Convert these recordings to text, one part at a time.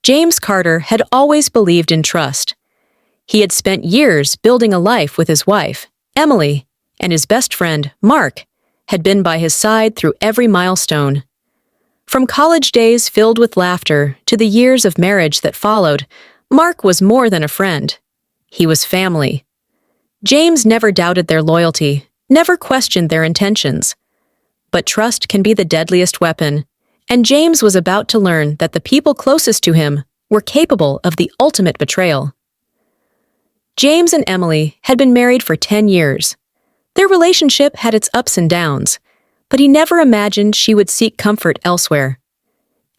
James Carter had always believed in trust. He had spent years building a life with his wife, Emily, and his best friend, Mark, had been by his side through every milestone. From college days filled with laughter to the years of marriage that followed, Mark was more than a friend. He was family. James never doubted their loyalty, never questioned their intentions. But trust can be the deadliest weapon, and James was about to learn that the people closest to him were capable of the ultimate betrayal. James and Emily had been married for 10 years. Their relationship had its ups and downs, but he never imagined she would seek comfort elsewhere.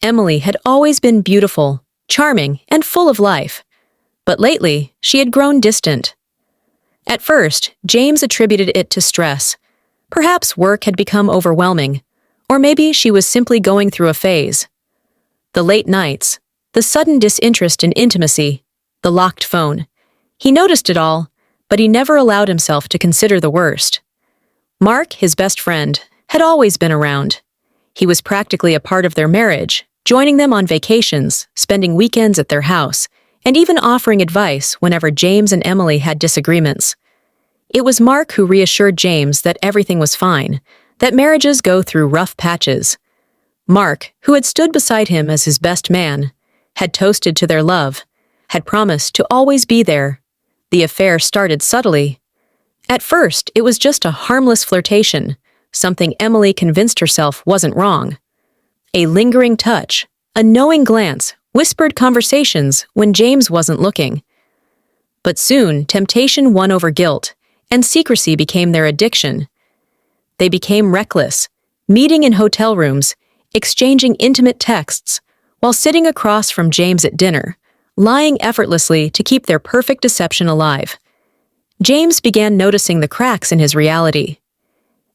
Emily had always been beautiful, charming, and full of life, but lately she had grown distant. At first, James attributed it to stress. Perhaps work had become overwhelming, or maybe she was simply going through a phase. The late nights, the sudden disinterest in intimacy, the locked phone. He noticed it all, but he never allowed himself to consider the worst. Mark, his best friend, had always been around. He was practically a part of their marriage, joining them on vacations, spending weekends at their house, and even offering advice whenever James and Emily had disagreements. It was Mark who reassured James that everything was fine, that marriages go through rough patches. Mark, who had stood beside him as his best man, had toasted to their love, had promised to always be there. The affair started subtly. At first, it was just a harmless flirtation, something Emily convinced herself wasn't wrong. A lingering touch, a knowing glance, whispered conversations when James wasn't looking. But soon, temptation won over guilt, and secrecy became their addiction. They became reckless, meeting in hotel rooms, exchanging intimate texts, while sitting across from James at dinner, lying effortlessly to keep their perfect deception alive. James began noticing the cracks in his reality.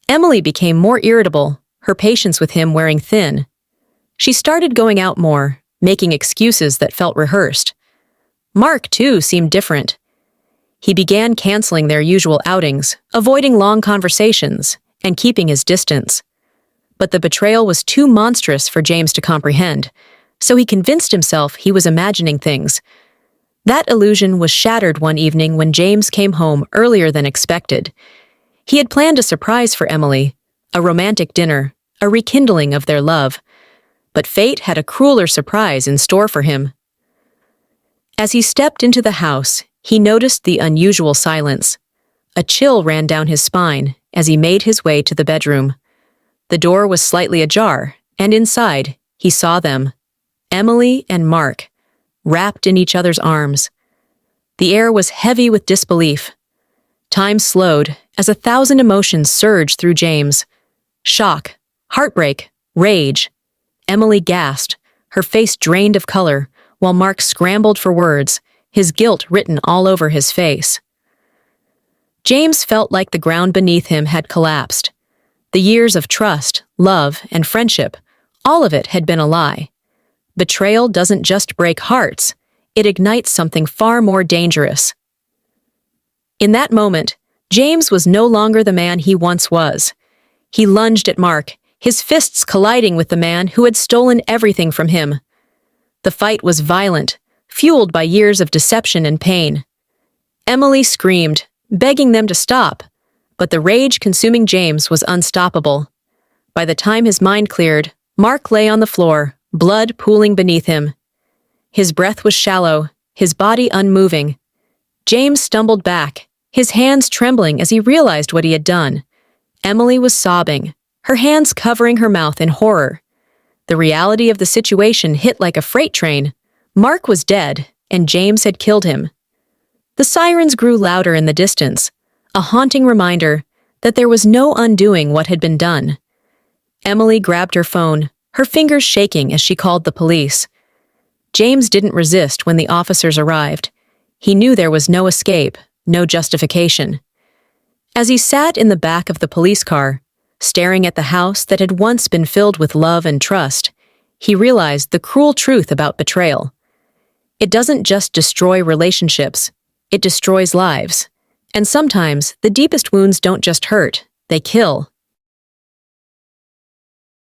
Emily became more irritable, her patience with him wearing thin. She started going out more, making excuses that felt rehearsed. Mark, too, seemed different. He began canceling their usual outings, avoiding long conversations, and keeping his distance. But the betrayal was too monstrous for James to comprehend, so he convinced himself he was imagining things. That illusion was shattered one evening when James came home earlier than expected. He had planned a surprise for Emily, a romantic dinner, a rekindling of their love. But fate had a crueler surprise in store for him. As he stepped into the house, he noticed the unusual silence. A chill ran down his spine as he made his way to the bedroom. The door was slightly ajar, and inside, he saw them, Emily and Mark, wrapped in each other's arms. The air was heavy with disbelief. Time slowed as 1,000 emotions surged through James. Shock, heartbreak, rage. Emily gasped, her face drained of color, while Mark scrambled for words, his guilt written all over his face. James felt like the ground beneath him had collapsed. The years of trust, love, and friendship, all of it had been a lie. Betrayal doesn't just break hearts, it ignites something far more dangerous. In that moment, James was no longer the man he once was. He lunged at Mark, his fists colliding with the man who had stolen everything from him. The fight was violent, fueled by years of deception and pain. Emily screamed, begging them to stop, but the rage-consuming James was unstoppable. By the time his mind cleared, Mark lay on the floor, blood pooling beneath him. His breath was shallow, his body unmoving. James stumbled back, his hands trembling as he realized what he had done. Emily was sobbing, her hands covering her mouth in horror. The reality of the situation hit like a freight train. Mark was dead, and James had killed him. The sirens grew louder in the distance, a haunting reminder that there was no undoing what had been done. Emily grabbed her phone, her fingers shaking as she called the police. James didn't resist when the officers arrived. He knew there was no escape, no justification. As he sat in the back of the police car, staring at the house that had once been filled with love and trust, he realized the cruel truth about betrayal. It doesn't just destroy relationships, it destroys lives. And sometimes, the deepest wounds don't just hurt, they kill.